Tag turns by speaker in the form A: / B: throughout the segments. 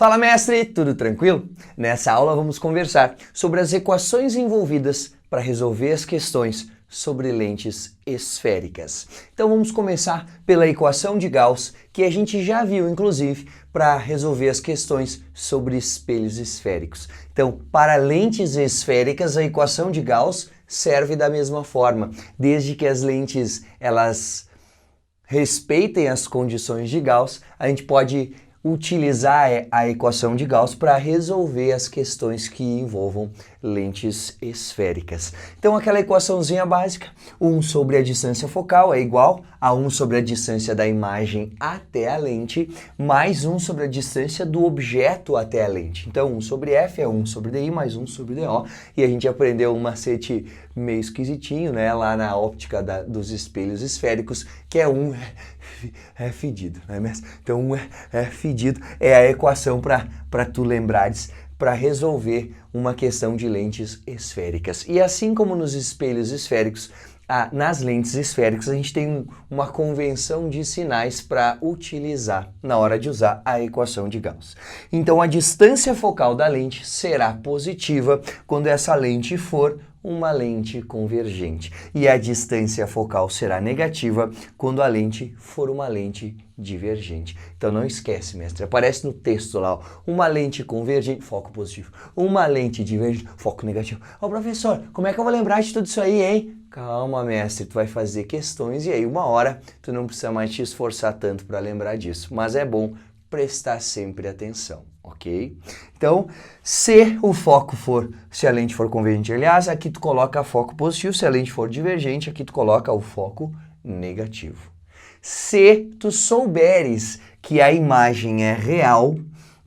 A: Fala, mestre, tudo tranquilo? Nessa aula vamos conversar sobre as equações envolvidas para resolver as questões sobre lentes esféricas. Então vamos começar pela equação de Gauss, que a gente já viu, inclusive, para resolver as questões sobre espelhos esféricos. Então, para lentes esféricas, a equação de Gauss serve da mesma forma, desde que as lentes elas respeitem as condições de Gauss, a gente pode utilizar a equação de Gauss para resolver as questões que envolvam lentes esféricas. Então, aquela equaçãozinha básica, 1 sobre a distância focal é igual a 1 sobre a distância da imagem até a lente, mais 1 sobre a distância do objeto até a lente. Então, 1 sobre F é 1 sobre DI mais 1 sobre DO, e a gente aprendeu um macete meio esquisitinho, né, lá na óptica dos espelhos esféricos, que é 1 é fedido, né, mestre? Então, 1 é fedido, é a equação para tu lembrares para resolver uma questão de lentes esféricas. E assim como nos espelhos esféricos, nas lentes esféricas a gente tem uma convenção de sinais para utilizar na hora de usar a equação de Gauss. Então a distância focal da lente será positiva quando essa lente for uma lente convergente, e a distância focal será negativa quando a lente for uma lente divergente. Então não esquece, mestre, aparece no texto lá, ó, uma lente convergente, foco positivo, uma lente divergente, foco negativo. Ó, professor, como é que eu vou lembrar de tudo isso aí, hein? Calma, mestre, tu vai fazer questões e aí uma hora tu não precisa mais te esforçar tanto para lembrar disso, mas é bom prestar sempre atenção, ok? Então, se a lente for convergente, aliás, aqui tu coloca foco positivo, se a lente for divergente, aqui tu coloca o foco negativo. Se tu souberes que a imagem é real,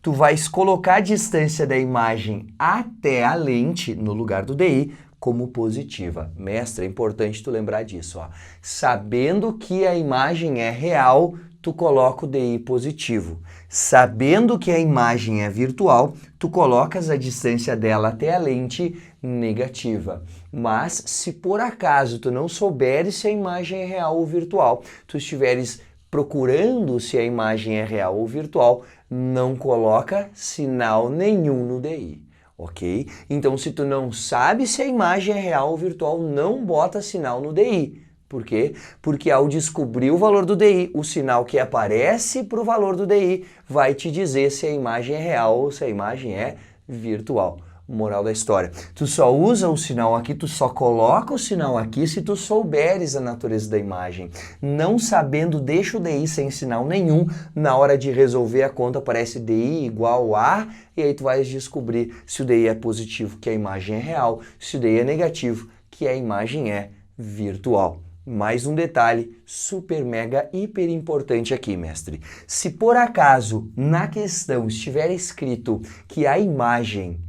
A: tu vais colocar a distância da imagem até a lente, no lugar do DI, como positiva. Mestre, é importante tu lembrar disso, ó. Sabendo que a imagem é real, tu coloca o DI positivo. Sabendo que a imagem é virtual, tu colocas a distância dela até a lente negativa. Mas se por acaso tu não souberes se a imagem é real ou virtual, tu estiveres procurando se a imagem é real ou virtual, não coloca sinal nenhum no DI. Ok? Então, se tu não sabe se a imagem é real ou virtual, não bota sinal no DI. Por quê? Porque ao descobrir o valor do DI, o sinal que aparece para o valor do DI vai te dizer se a imagem é real ou se a imagem é virtual. Moral da história. Tu só usa o sinal aqui, tu só coloca o sinal aqui se tu souberes a natureza da imagem. Não sabendo, deixa o DI sem sinal nenhum. Na hora de resolver a conta aparece DI igual a, e aí tu vais descobrir se o DI é positivo, que a imagem é real, se o DI é negativo, que a imagem é virtual. Mais um detalhe super, mega, hiper importante aqui, mestre. Se por acaso na questão estiver escrito que a imagem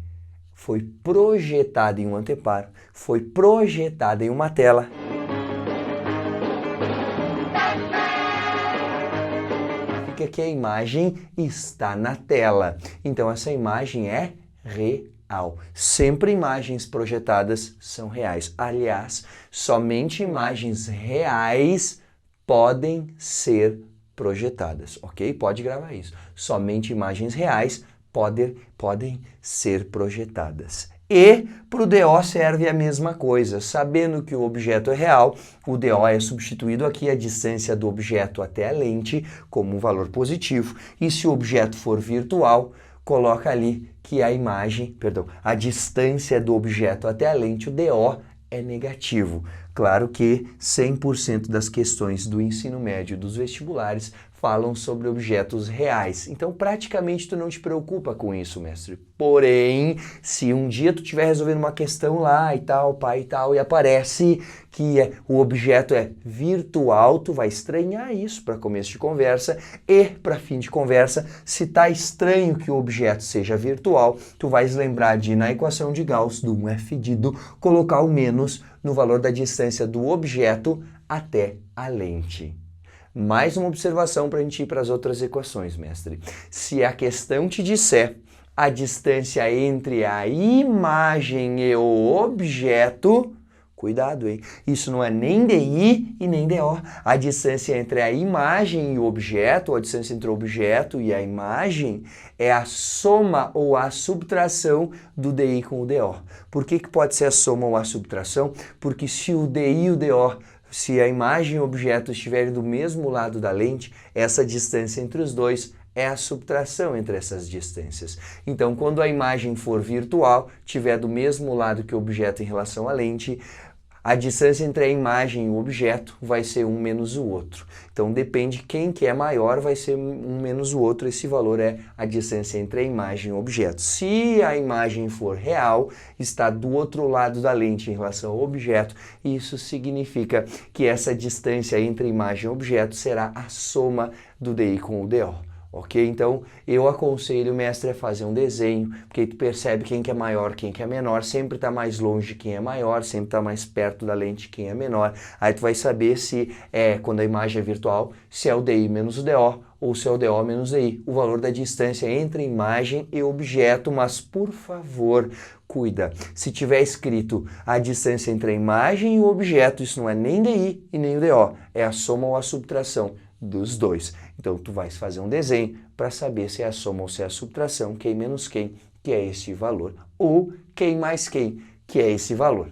A: foi projetada em um anteparo, foi projetada em uma tela, significa que a imagem está na tela. Então essa imagem é real. Sempre imagens projetadas são reais. Aliás, somente imagens reais podem ser projetadas, ok? Pode gravar isso. Somente imagens reais podem ser projetadas. E para o DO serve a mesma coisa. Sabendo que o objeto é real, o DO é substituído aqui a distância do objeto até a lente como um valor positivo. E se o objeto for virtual, coloca ali que a distância do objeto até a lente, o DO, é negativo. Claro que 100% das questões do ensino médio dos vestibulares falam sobre objetos reais. Então, praticamente, tu não te preocupa com isso, mestre. Porém, se um dia tu estiver resolvendo uma questão lá e tal, pai e tal, e aparece que o objeto é virtual, tu vai estranhar isso para começo de conversa, e para fim de conversa, se tá estranho que o objeto seja virtual, tu vais lembrar de, na equação de Gauss, do 1 é fedido, colocar o menos no valor da distância do objeto até a lente. Mais uma observação para a gente ir para as outras equações, mestre. Se a questão te disser a distância entre a imagem e o objeto, Cuidado, hein? Isso não é nem DI e nem DO. A distância entre a imagem e o objeto, ou a distância entre o objeto e a imagem, é a soma ou a subtração do DI com o DO. Por que pode ser a soma ou a subtração? Porque se o DI e o DO, se a imagem e o objeto estiverem do mesmo lado da lente, essa distância entre os dois é a subtração entre essas distâncias. Então, quando a imagem for virtual, estiver do mesmo lado que o objeto em relação à lente, a distância entre a imagem e o objeto vai ser um menos o outro. Então depende quem que é maior, vai ser um menos o outro. Esse valor é a distância entre a imagem e o objeto. Se a imagem for real, está do outro lado da lente em relação ao objeto, isso significa que essa distância entre a imagem e o objeto será a soma do DI com o DO. Ok? Então, eu aconselho o mestre a fazer um desenho, porque tu percebe quem que é maior, quem que é menor, sempre está mais longe quem é maior, sempre está mais perto da lente quem é menor. Aí tu vai saber se quando a imagem é virtual, se é o DI menos o DO, ou se é o DO menos DI, o valor da distância entre imagem e objeto, mas por favor, cuida. Se tiver escrito a distância entre a imagem e o objeto, isso não é nem DI e nem o DO, é a soma ou a subtração dos dois. Então tu vais fazer um desenho para saber se é a soma ou se é a subtração, quem menos quem, que é esse valor, ou quem mais quem, que é esse valor.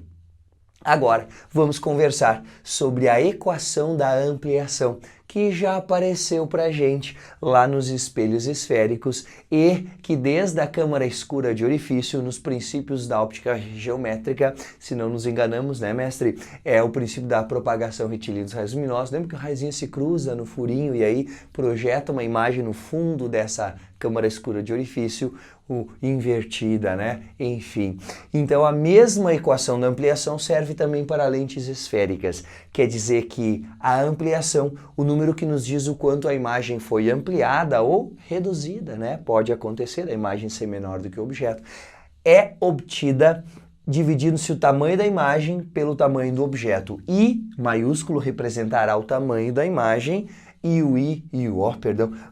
A: Agora, vamos conversar sobre a equação da ampliação, que já apareceu para a gente lá nos espelhos esféricos e que desde a câmara escura de orifício, nos princípios da óptica geométrica, se não nos enganamos, né, mestre? É o princípio da propagação retilínea dos raios luminosos. Lembra que o raiozinho se cruza no furinho e aí projeta uma imagem no fundo dessa câmara escura de orifício, invertida, né? Enfim. Então a mesma equação da ampliação serve também para lentes esféricas. Quer dizer que a ampliação, o número que nos diz o quanto a imagem foi ampliada ou reduzida, né? Pode acontecer a imagem ser menor do que o objeto, é obtida dividindo-se o tamanho da imagem pelo tamanho do objeto. I maiúsculo representará o tamanho da imagem e o I e o O,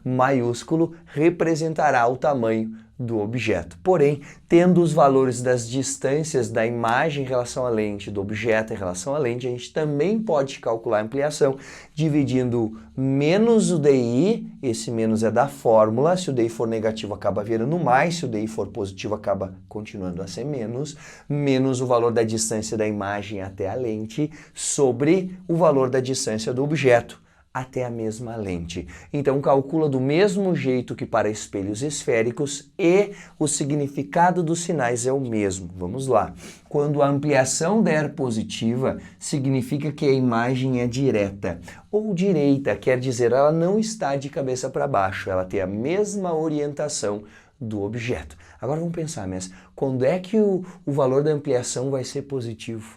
A: maiúsculo representará o tamanho do objeto. Porém, tendo os valores das distâncias da imagem em relação à lente, do objeto em relação à lente, a gente também pode calcular a ampliação dividindo menos o DI, esse menos é da fórmula, se o DI for negativo acaba virando mais, se o DI for positivo acaba continuando a ser menos, menos o valor da distância da imagem até a lente, sobre o valor da distância do objeto até a mesma lente. Então calcula do mesmo jeito que para espelhos esféricos e o significado dos sinais é o mesmo. Vamos lá. Quando a ampliação der positiva, significa que a imagem é direta ou direita, quer dizer, ela não está de cabeça para baixo, ela tem a mesma orientação do objeto. Agora vamos pensar, mas quando é que o valor da ampliação vai ser positivo?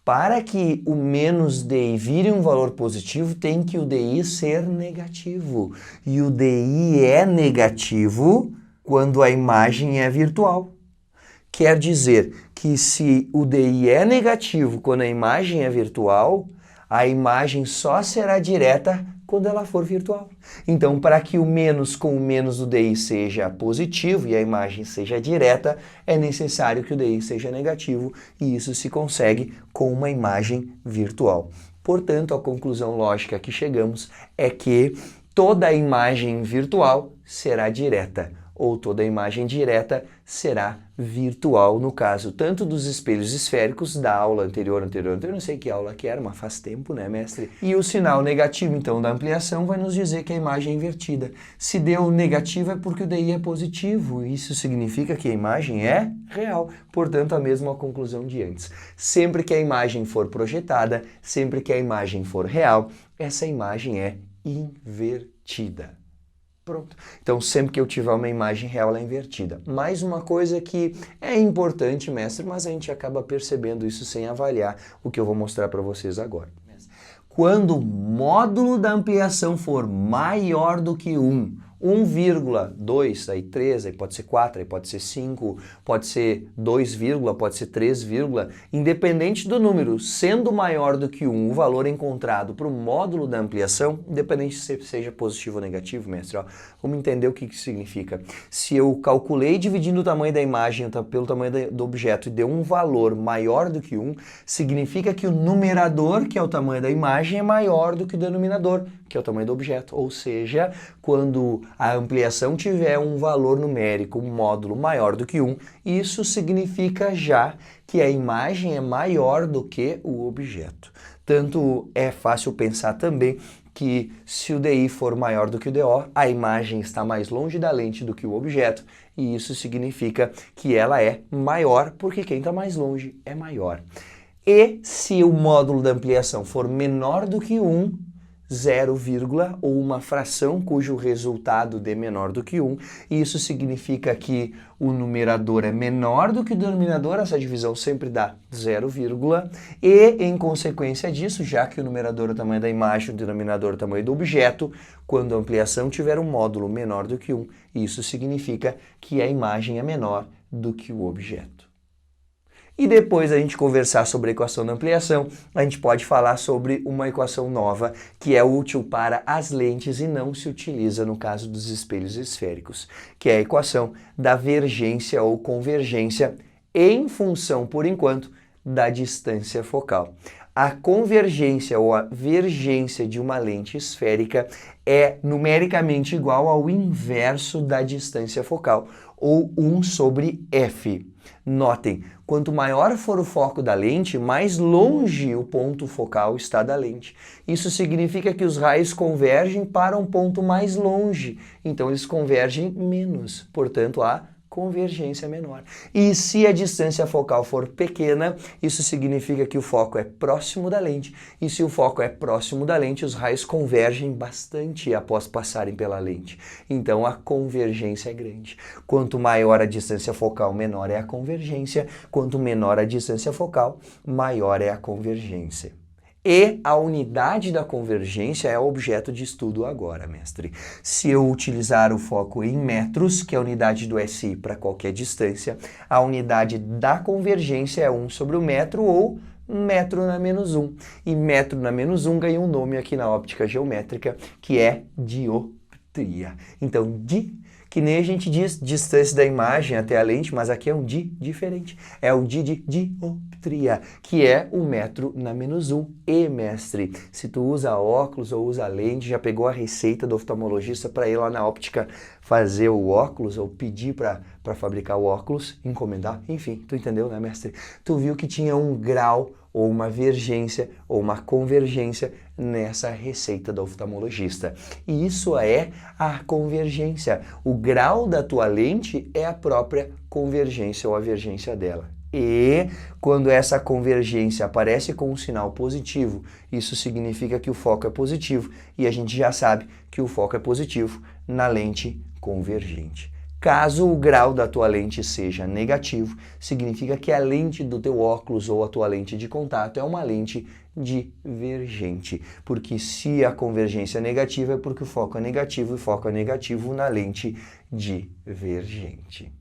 A: Para que o menos DI vire um valor positivo, tem que o DI ser negativo. E o DI é negativo quando a imagem é virtual. Quer dizer que se o DI é negativo quando a imagem é virtual, a imagem só será direta quando ela for virtual. Então, para que o menos com o menos do DI seja positivo e a imagem seja direta, é necessário que o DI seja negativo e isso se consegue com uma imagem virtual. Portanto, a conclusão lógica que chegamos é que toda imagem virtual será direta, ou toda imagem direta será virtual, no caso tanto dos espelhos esféricos da aula anterior, não sei que aula que era, mas faz tempo, né, mestre? E o sinal negativo, então, da ampliação vai nos dizer que a imagem é invertida. Se deu negativo é porque o DI é positivo, isso significa que a imagem é real, portanto, a mesma conclusão de antes. Sempre que a imagem for projetada, sempre que a imagem for real, essa imagem é invertida. Pronto. Então, sempre que eu tiver uma imagem real, ela é invertida. Mais uma coisa que é importante, mestre, mas a gente acaba percebendo isso sem avaliar o que eu vou mostrar para vocês agora. Quando o módulo da ampliação for maior do que 1, 1,2, aí 3, aí pode ser 4, aí pode ser 5, pode ser 2, pode ser 3, independente do número, sendo maior do que 1, o valor encontrado para o módulo da ampliação, independente se seja positivo ou negativo, mestre, ó, vamos entender o que isso significa. Se eu calculei dividindo o tamanho da imagem pelo tamanho do objeto e deu um valor maior do que 1, significa que o numerador, que é o tamanho da imagem, é maior do que o denominador, que é o tamanho do objeto. Ou seja, quando a ampliação tiver um valor numérico, um módulo maior do que 1, isso significa já que a imagem é maior do que o objeto. Tanto é fácil pensar também que se o DI for maior do que o DO, a imagem está mais longe da lente do que o objeto, e isso significa que ela é maior, porque quem está mais longe é maior. E se o módulo da ampliação for menor do que 1, 0, ou uma fração cujo resultado dê menor do que 1, isso significa que o numerador é menor do que o denominador, essa divisão sempre dá 0, e em consequência disso, já que o numerador é o tamanho da imagem, o denominador é o tamanho do objeto, quando a ampliação tiver um módulo menor do que 1, isso significa que a imagem é menor do que o objeto. E depois a gente conversar sobre a equação da ampliação, a gente pode falar sobre uma equação nova que é útil para as lentes e não se utiliza no caso dos espelhos esféricos, que é a equação da vergência ou convergência em função, por enquanto, da distância focal. A convergência ou a vergência de uma lente esférica é numericamente igual ao inverso da distância focal, ou 1 sobre f. Notem, quanto maior for o foco da lente, mais longe o ponto focal está da lente. Isso significa que os raios convergem para um ponto mais longe, então eles convergem menos, portanto a convergência menor. E se a distância focal for pequena, isso significa que o foco é próximo da lente, e se o foco é próximo da lente, os raios convergem bastante após passarem pela lente. Então a convergência é grande. Quanto maior a distância focal, menor é a convergência. Quanto menor a distância focal, maior é a convergência. E a unidade da convergência é o objeto de estudo agora, mestre. Se eu utilizar o foco em metros, que é a unidade do SI para qualquer distância, a unidade da convergência é 1 sobre o metro ou metro na menos 1. E metro na menos 1 ganha um nome aqui na óptica geométrica, que é dioptria. Então, que nem a gente diz distância da imagem até a lente, mas aqui é um di diferente. É o di de dioptria, que é o metro na menos 1. E, mestre, se tu usa óculos ou usa lente, já pegou a receita do oftalmologista para ir lá na óptica fazer o óculos ou pedir para fabricar o óculos, encomendar, enfim, tu entendeu, né, mestre? Tu viu que tinha um grau ou uma vergência ou uma convergência nessa receita do oftalmologista. E isso é a convergência. O grau da tua lente é a própria convergência ou a vergência dela. E quando essa convergência aparece com um sinal positivo, isso significa que o foco é positivo e a gente já sabe que o foco é positivo na lente convergente. Caso o grau da tua lente seja negativo, significa que a lente do teu óculos ou a tua lente de contato é uma lente divergente, porque se a convergência é negativa é porque o foco é negativo e o foco é negativo na lente divergente.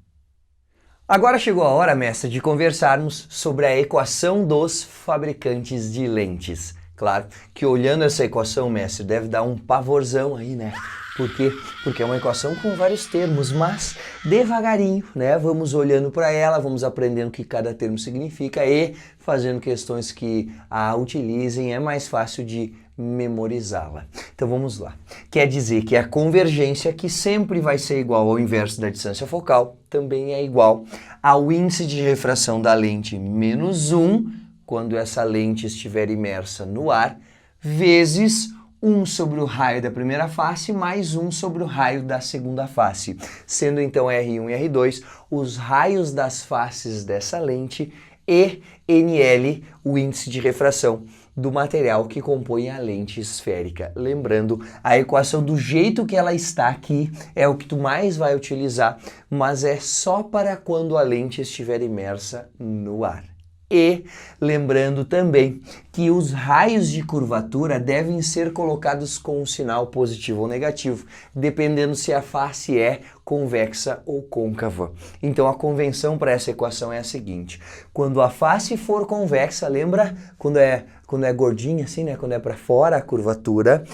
A: Agora chegou a hora, mestre, de conversarmos sobre a equação dos fabricantes de lentes. Claro que olhando essa equação, mestre, deve dar um pavorzão aí, né? Por quê? Porque é uma equação com vários termos, mas devagarinho, né? Vamos olhando para ela, vamos aprendendo o que cada termo significa e fazendo questões que a utilizem, é mais fácil de memorizá-la. Então vamos lá. Quer dizer que a convergência, que sempre vai ser igual ao inverso da distância focal, também é igual ao índice de refração da lente menos 1, quando essa lente estiver imersa no ar, vezes 1 sobre o raio da primeira face mais 1 sobre o raio da segunda face, sendo então R1 e R2 os raios das faces dessa lente e NL o índice de refração do material que compõe a lente esférica. Lembrando, a equação do jeito que ela está aqui é o que tu mais vai utilizar, mas é só para quando a lente estiver imersa no ar. E lembrando também que os raios de curvatura devem ser colocados com um sinal positivo ou negativo, dependendo se a face é convexa ou côncava. Então a convenção para essa equação é a seguinte: quando a face for convexa, lembra quando é gordinha assim, né? Quando é para fora a curvatura,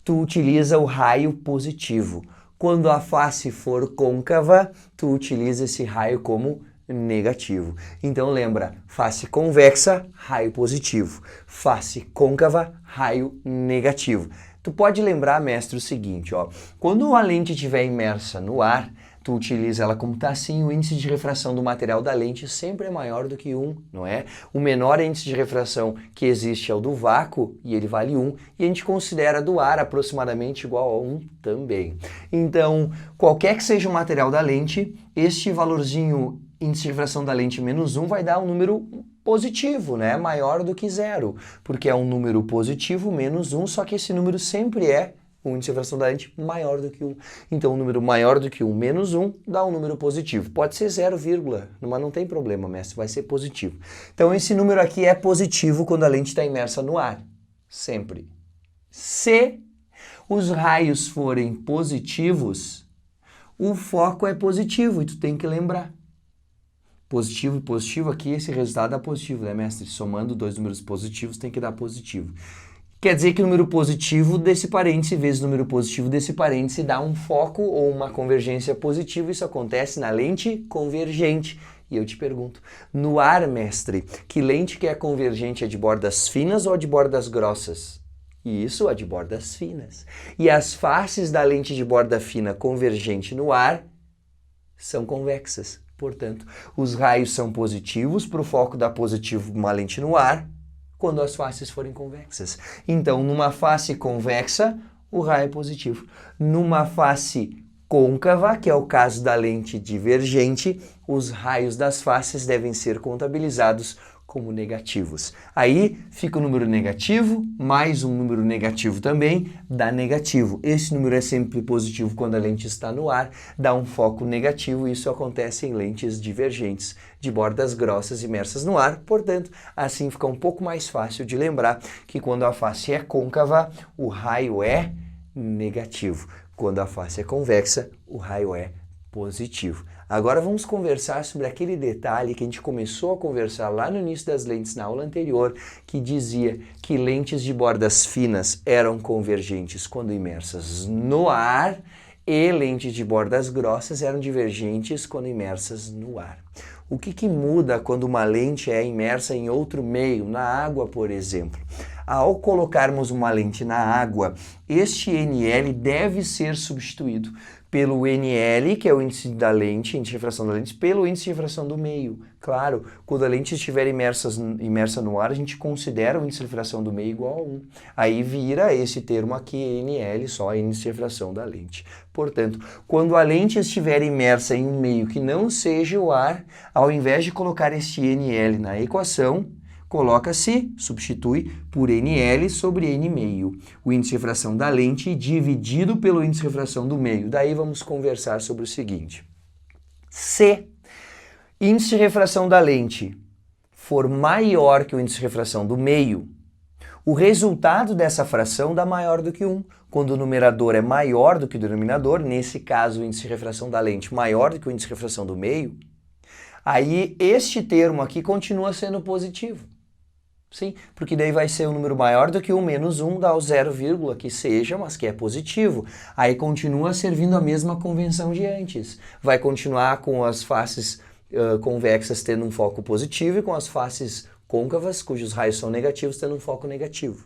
A: tu utiliza o raio positivo. Quando a face for côncava, tu utiliza esse raio como negativo. Então lembra, face convexa, raio positivo. Face côncava, raio negativo. Tu pode lembrar, mestre, o seguinte, ó. Quando a lente estiver imersa no ar, tu utiliza ela como está assim, o índice de refração do material da lente sempre é maior do que 1, não é? O menor índice de refração que existe é o do vácuo, e ele vale 1, e a gente considera do ar aproximadamente igual a 1 também. Então, qualquer que seja o material da lente, este valorzinho índice de refração da lente menos 1 vai dar um número positivo, né? Maior do que 0, porque é um número positivo menos 1, só que esse número sempre é o índice de refração da lente maior do que 1. Então, um número maior do que 1 menos 1 dá um número positivo. Pode ser 0, mas não tem problema, mestre, vai ser positivo. Então, esse número aqui é positivo quando a lente está imersa no ar, sempre. Se os raios forem positivos, o foco é positivo e tu tem que lembrar. Positivo e positivo aqui, esse resultado dá positivo, né, mestre? Somando dois números positivos tem que dar positivo. Quer dizer que o número positivo desse parêntese vezes o número positivo desse parêntese dá um foco ou uma convergência positiva. Isso acontece na lente convergente. E eu te pergunto, no ar, mestre, que lente que é convergente é de bordas finas ou de bordas grossas? Isso, a de bordas finas. E as faces da lente de borda fina convergente no ar são convexas. Portanto, os raios são positivos, para o foco dar positivo uma lente no ar, quando as faces forem convexas. Então, numa face convexa, o raio é positivo. Numa face côncava, que é o caso da lente divergente, os raios das faces devem ser contabilizados como negativos. Aí fica o número negativo, mais um número negativo também, dá negativo. Esse número é sempre positivo quando a lente está no ar, dá um foco negativo, e isso acontece em lentes divergentes, de bordas grossas imersas no ar, portanto, assim fica um pouco mais fácil de lembrar que quando a face é côncava, o raio é negativo. Quando a face é convexa, o raio é positivo. Agora vamos conversar sobre aquele detalhe que a gente começou a conversar lá no início das lentes na aula anterior, que dizia que lentes de bordas finas eram convergentes quando imersas no ar e lentes de bordas grossas eram divergentes quando imersas no ar. O que muda quando uma lente é imersa em outro meio, na água, por exemplo? Ao colocarmos uma lente na água, este NL deve ser substituído pelo NL, que é o índice da lente, índice de refração da lente, pelo índice de refração do meio. Claro, quando a lente estiver imersa no ar, a gente considera o índice de refração do meio igual a 1. Aí vira esse termo aqui, NL, só índice de refração da lente. Portanto, quando a lente estiver imersa em um meio que não seja o ar, ao invés de colocar este NL na equação, coloca-se, substitui por NL sobre N meio. O índice de refração da lente dividido pelo índice de refração do meio. Daí vamos conversar sobre o seguinte. Se índice de refração da lente for maior que o índice de refração do meio, o resultado dessa fração dá maior do que 1. Quando o numerador é maior do que o denominador, nesse caso o índice de refração da lente maior do que o índice de refração do meio, aí este termo aqui continua sendo positivo. Sim, porque daí vai ser um número maior do que 1 menos 1 dá o 0, que seja, mas que é positivo. Aí continua servindo a mesma convenção de antes. Vai continuar com as faces convexas tendo um foco positivo e com as faces côncavas, cujos raios são negativos, tendo um foco negativo.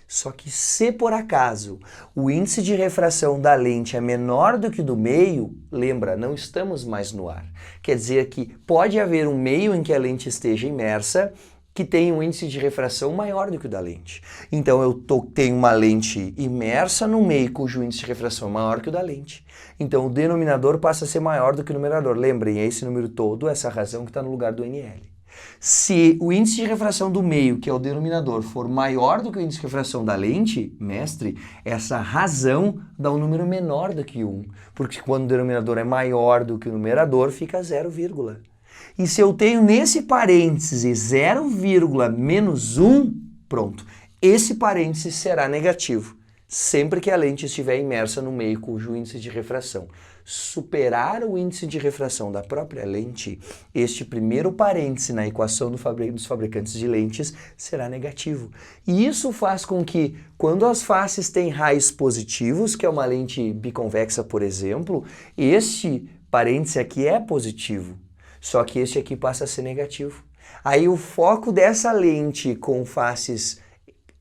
A: Só que se por acaso o índice de refração da lente é menor do que o do meio, lembra, não estamos mais no ar. Quer dizer que pode haver um meio em que a lente esteja imersa que tem um índice de refração maior do que o da lente. Então eu tenho uma lente imersa no meio cujo índice de refração é maior que o da lente. Então o denominador passa a ser maior do que o numerador. Lembrem, é esse número todo, essa razão que está no lugar do NL. Se o índice de refração do meio, que é o denominador, for maior do que o índice de refração da lente, mestre, essa razão dá um número menor do que 1. Porque quando o denominador é maior do que o numerador, fica 0, E se eu tenho nesse parêntese 0, menos 1, pronto, esse parêntese será negativo, sempre que a lente estiver imersa no meio cujo índice de refração superar o índice de refração da própria lente, este primeiro parêntese na equação dos fabricantes de lentes será negativo. E isso faz com que, quando as faces têm raios positivos, que é uma lente biconvexa, por exemplo, este parêntese aqui é positivo, só que este aqui passa a ser negativo. Aí o foco dessa lente com faces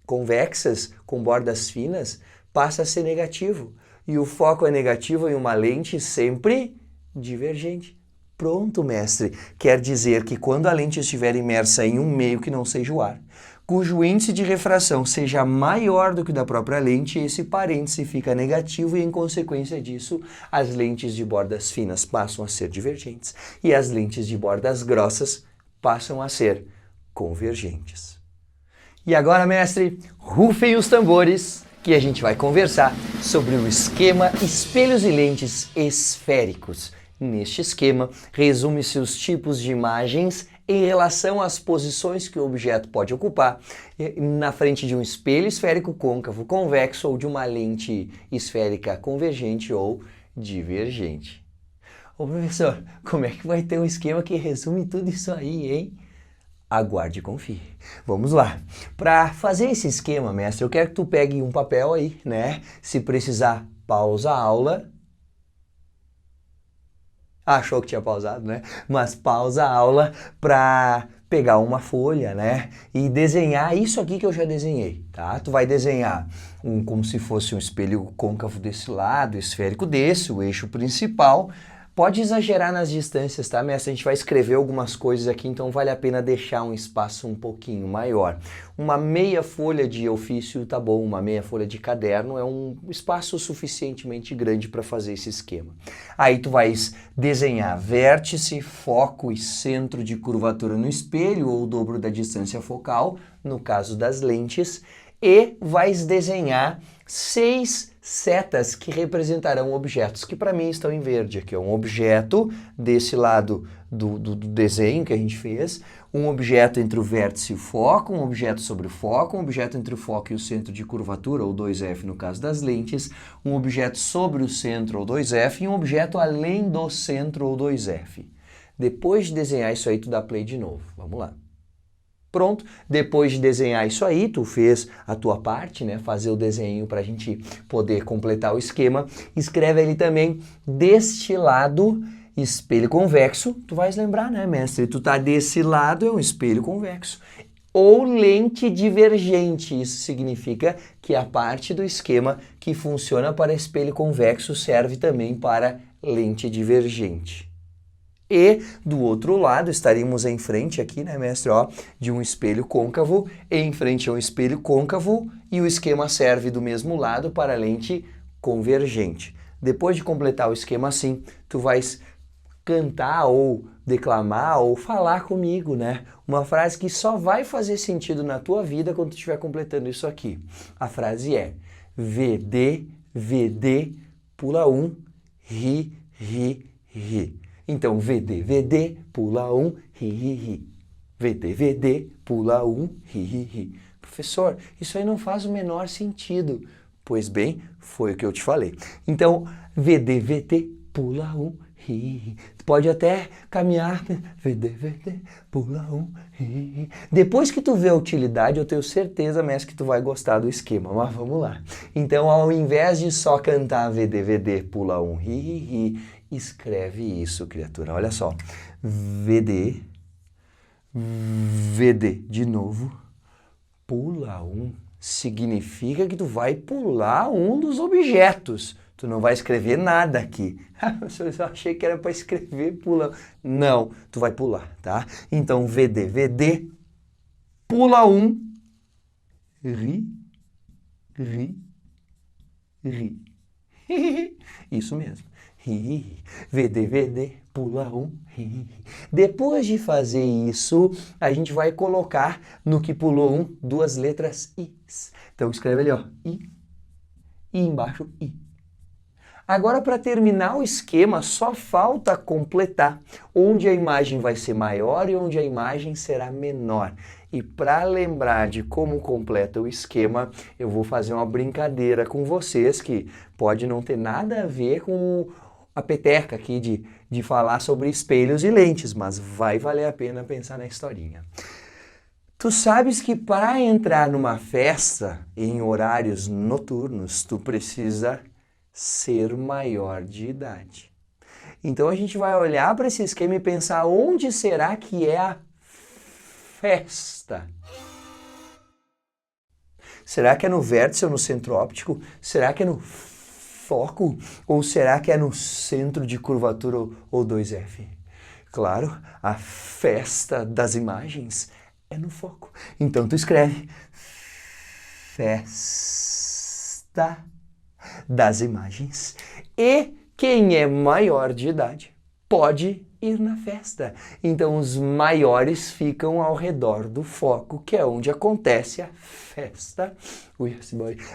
A: convexas, com bordas finas, passa a ser negativo. E o foco é negativo em uma lente sempre divergente. Pronto, mestre. Quer dizer que quando a lente estiver imersa em um meio que não seja o ar, cujo índice de refração seja maior do que o da própria lente, esse parêntese fica negativo e, em consequência disso, as lentes de bordas finas passam a ser divergentes e as lentes de bordas grossas passam a ser convergentes. E agora, mestre, rufem os tambores, que a gente vai conversar sobre o esquema espelhos e lentes esféricos. Neste esquema, resume-se os tipos de imagens em relação às posições que o objeto pode ocupar na frente de um espelho esférico côncavo convexo ou de uma lente esférica convergente ou divergente. Ô professor, como é que vai ter um esquema que resume tudo isso aí, hein? Aguarde e confie. Vamos lá. Para fazer esse esquema, mestre, eu quero que tu pegue um papel aí, né? Se precisar, pausa a aula. Achou que tinha pausado, né? Mas pausa a aula para pegar uma folha, né? E desenhar isso aqui que eu já desenhei, tá? Tu vai desenhar como se fosse um espelho côncavo desse lado, esférico desse, o eixo principal. Pode exagerar nas distâncias, tá, mestre? A gente vai escrever algumas coisas aqui, então vale a pena deixar um espaço um pouquinho maior. Uma meia folha de ofício tá bom, uma meia folha de caderno é um espaço suficientemente grande para fazer esse esquema. Aí tu vais desenhar vértice, foco e centro de curvatura no espelho, ou o dobro da distância focal, no caso das lentes, e vais desenhar 6 setas que representarão objetos, que para mim estão em verde, aqui é um objeto desse lado do desenho que a gente fez, um objeto entre o vértice e o foco, um objeto sobre o foco, um objeto entre o foco e o centro de curvatura, ou 2F no caso das lentes, um objeto sobre o centro, ou 2F, e um objeto além do centro, ou 2F. Depois de desenhar isso aí, tu dá play de novo. Vamos lá. Pronto, depois de desenhar isso aí, tu fez a tua parte, né? Fazer o desenho para a gente poder completar o esquema. Escreve ali também, deste lado, espelho convexo. Tu vais lembrar, né, mestre? Tu tá desse lado, é um espelho convexo. Ou lente divergente, isso significa que a parte do esquema que funciona para espelho convexo serve também para lente divergente. E do outro lado estaríamos em frente aqui, né, mestre, ó, de um espelho côncavo, em frente a um espelho côncavo, e o esquema serve do mesmo lado para a lente convergente. Depois de completar o esquema assim, tu vais cantar ou declamar ou falar comigo, né? Uma frase que só vai fazer sentido na tua vida quando tu estiver completando isso aqui. A frase é: VD, VD, pula um, ri, ri, ri. Então, VD, VD, pula um, ri, ri, ri. VD, VD, pula um, ri, ri, ri. Professor, isso aí não faz o menor sentido. Pois bem, foi o que eu te falei. Então, VD, VD, pula um, ri, ri, ri. Pode até caminhar, VD, VD, pula um, ri, ri, ri. Depois que tu vê a utilidade, eu tenho certeza, mestre, que tu vai gostar do esquema, mas vamos lá. Então, ao invés de só cantar VD, VD, pula um, ri, ri, ri, escreve isso, criatura. Olha só. VD, VD, de novo, pula um, significa que tu vai pular um dos objetos. Tu não vai escrever nada aqui. Eu achei que era para escrever pula. Não, tu vai pular, tá? Então, VD, VD, pula um, ri, ri, ri. Isso mesmo. VD, VD, pula um. Depois de fazer isso, a gente vai colocar no que pulou um 2 letras Is. Então escreve ali, ó, I, e embaixo I. Agora, para terminar o esquema, só falta completar onde a imagem vai ser maior e onde a imagem será menor. E para lembrar de como completa o esquema, eu vou fazer uma brincadeira com vocês que pode não ter nada a ver com a peteca aqui de falar sobre espelhos e lentes, mas vai valer a pena pensar na historinha. Tu sabes que para entrar numa festa em horários noturnos, tu precisa ser maior de idade. Então a gente vai olhar para esse esquema e pensar onde será que é a festa. Será que é no vértice ou no centro óptico? Será que é no foco? Ou será que é no centro de curvatura ou 2F? Claro, a festa das imagens é no foco. Então tu escreve festa das imagens. E quem é maior de idade pode ir na festa. Então os maiores ficam ao redor do foco, que é onde acontece a festa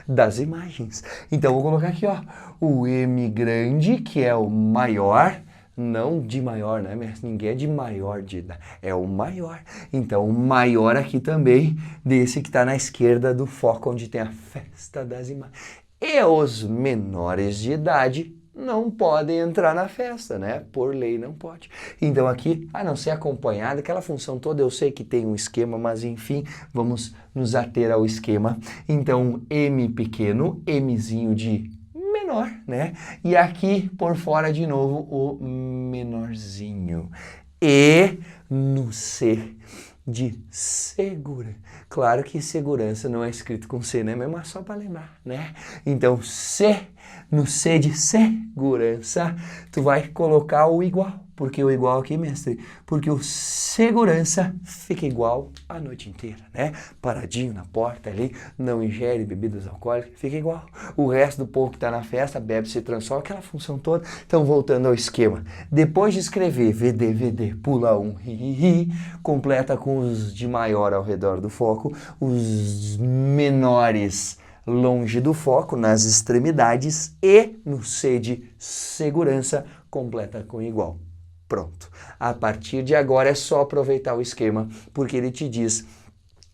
A: das imagens. Então vou colocar aqui, ó, o M grande, que é o maior, não de maior, né? Ninguém é de maior de idade, é o maior. Então o maior aqui também, desse que está na esquerda do foco, onde tem a festa das imagens. E os menores de idade não podem entrar na festa, né? Por lei não pode. Então aqui, a não ser acompanhado, aquela função toda eu sei que tem um esquema, mas enfim, vamos nos ater ao esquema. Então M pequeno, Mzinho de menor, né? E aqui por fora de novo o menorzinho. E no C de segura. Claro que segurança não é escrito com C, né? Mas só para lembrar, né? Então, C, no C de segurança, tu vai colocar o igual. Por que o igual aqui, mestre? Porque o segurança fica igual a noite inteira, né? Paradinho na porta ali, não ingere bebidas alcoólicas, fica igual. O resto do povo que está na festa bebe, se transforma, aquela função toda. Então, voltando ao esquema. Depois de escrever VD, pula um, completa com os de maior ao redor do foco, os menores longe do foco, nas extremidades, e no C de segurança, completa com igual. Pronto. A partir de agora é só aproveitar o esquema, porque ele te diz,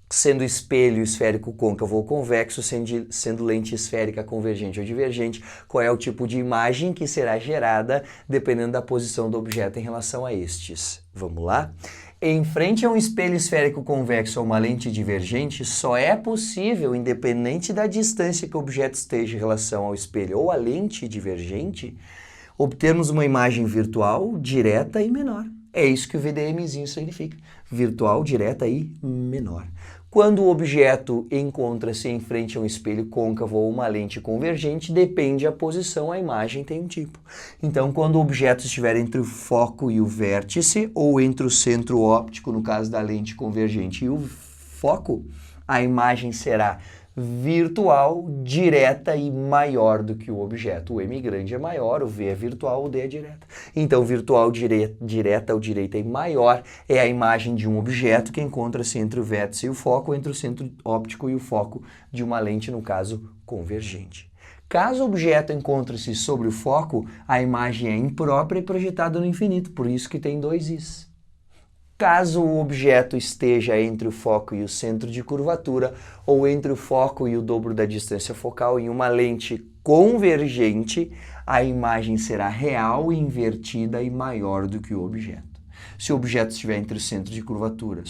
A: sendo espelho esférico côncavo ou convexo, sendo lente esférica convergente ou divergente, qual é o tipo de imagem que será gerada dependendo da posição do objeto em relação a estes. Vamos lá? Em frente a um espelho esférico convexo ou uma lente divergente, só é possível, independente da distância que o objeto esteja em relação ao espelho ou à lente divergente, obtermos uma imagem virtual, direta e menor. É isso que o VDMzinho significa. Virtual, direta e menor. Quando o objeto encontra-se em frente a um espelho côncavo ou uma lente convergente, depende da posição, a imagem tem um tipo. Então, quando o objeto estiver entre o foco e o vértice, ou entre o centro óptico, no caso da lente convergente, e o foco, a imagem será virtual, direta e maior do que o objeto. O M grande é maior, o V é virtual, o D é direta. Então, virtual, direta ou direita e maior é a imagem de um objeto que encontra-se entre o vértice e o foco, entre o centro óptico e o foco de uma lente, no caso, convergente. Caso o objeto encontre-se sobre o foco, a imagem é imprópria e projetada no infinito, por isso que tem dois Is. Caso o objeto esteja entre o foco e o centro de curvatura, ou entre o foco e o dobro da distância focal em uma lente convergente, a imagem será real, invertida e maior do que o objeto. Se o objeto estiver entre o centro de curvatura,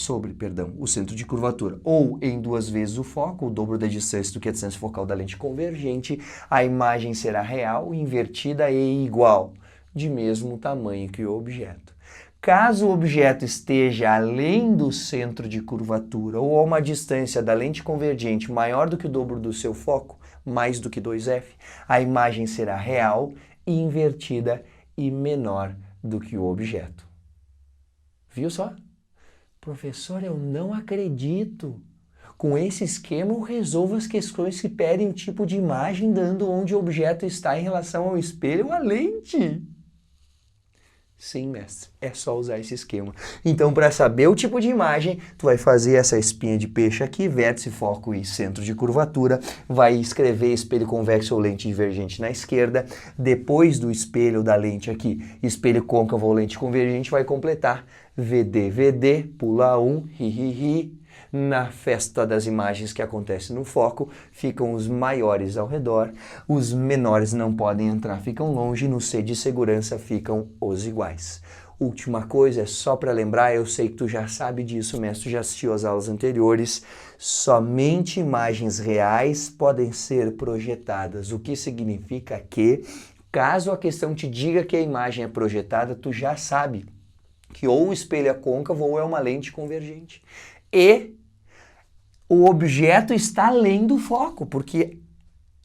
A: o centro de curvatura, ou em 2 vezes o foco, o dobro da distância do que a distância focal da lente convergente, a imagem será real, invertida e igual, de mesmo tamanho que o objeto. Caso o objeto esteja além do centro de curvatura ou a uma distância da lente convergente maior do que o dobro do seu foco, mais do que 2F, a imagem será real, invertida e menor do que o objeto. Viu só? Professor, eu não acredito. Com esse esquema eu resolvo as questões que pedem o tipo de imagem dando onde o objeto está em relação ao espelho ou à lente. Sim, mestre, é só usar esse esquema. Então, para saber o tipo de imagem, tu vai fazer essa espinha de peixe aqui, vértice, foco e centro de curvatura, vai escrever espelho convexo ou lente divergente na esquerda, depois do espelho da lente aqui, espelho côncavo ou lente convergente, vai completar VD, VD, pula um, ri, ri, ri. Na festa das imagens que acontece no foco, ficam os maiores ao redor, os menores não podem entrar, ficam longe, no C de segurança ficam os iguais. Última coisa, é só para lembrar, eu sei que tu já sabe disso, mestre, já assistiu às aulas anteriores, somente imagens reais podem ser projetadas, o que significa que, caso a questão te diga que a imagem é projetada, tu já sabe que ou o espelho é côncavo ou é uma lente convergente. E o objeto está além do foco, porque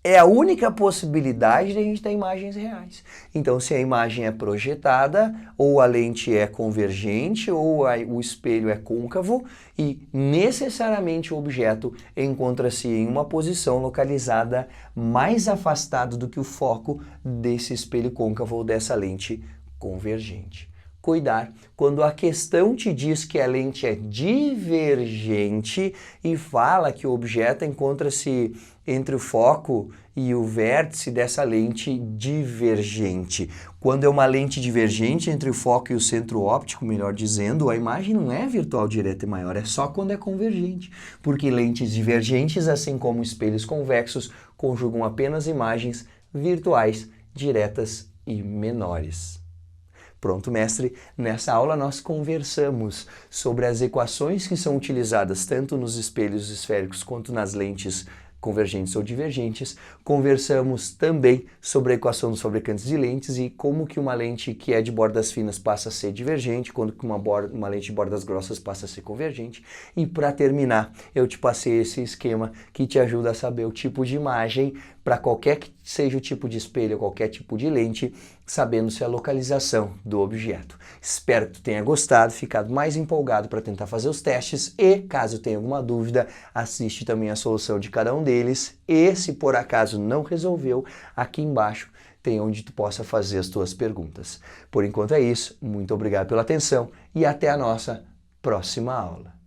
A: é a única possibilidade de a gente ter imagens reais. Então, se a imagem é projetada, ou a lente é convergente, ou o espelho é côncavo, e necessariamente o objeto encontra-se em uma posição localizada mais afastada do que o foco desse espelho côncavo ou dessa lente convergente. Cuidar quando a questão te diz que a lente é divergente e fala que o objeto encontra-se entre o foco e o vértice dessa lente divergente. Quando é uma lente divergente entre o foco e o centro óptico, melhor dizendo, a imagem não é virtual direta e maior, é só quando é convergente, porque lentes divergentes, assim como espelhos convexos, conjugam apenas imagens virtuais, diretas e menores. Pronto, mestre, nessa aula nós conversamos sobre as equações que são utilizadas tanto nos espelhos esféricos quanto nas lentes convergentes ou divergentes. Conversamos também sobre a equação dos fabricantes de lentes e como que uma lente que é de bordas finas passa a ser divergente, quando que uma lente de bordas grossas passa a ser convergente. E para terminar, eu te passei esse esquema que te ajuda a saber o tipo de imagem para qualquer que seja o tipo de espelho, qualquer tipo de lente, sabendo-se a localização do objeto. Espero que tu tenha gostado, ficado mais empolgado para tentar fazer os testes e, caso tenha alguma dúvida, assiste também a solução de cada um deles e, se por acaso não resolveu, aqui embaixo tem onde tu possa fazer as tuas perguntas. Por enquanto é isso, muito obrigado pela atenção e até a nossa próxima aula.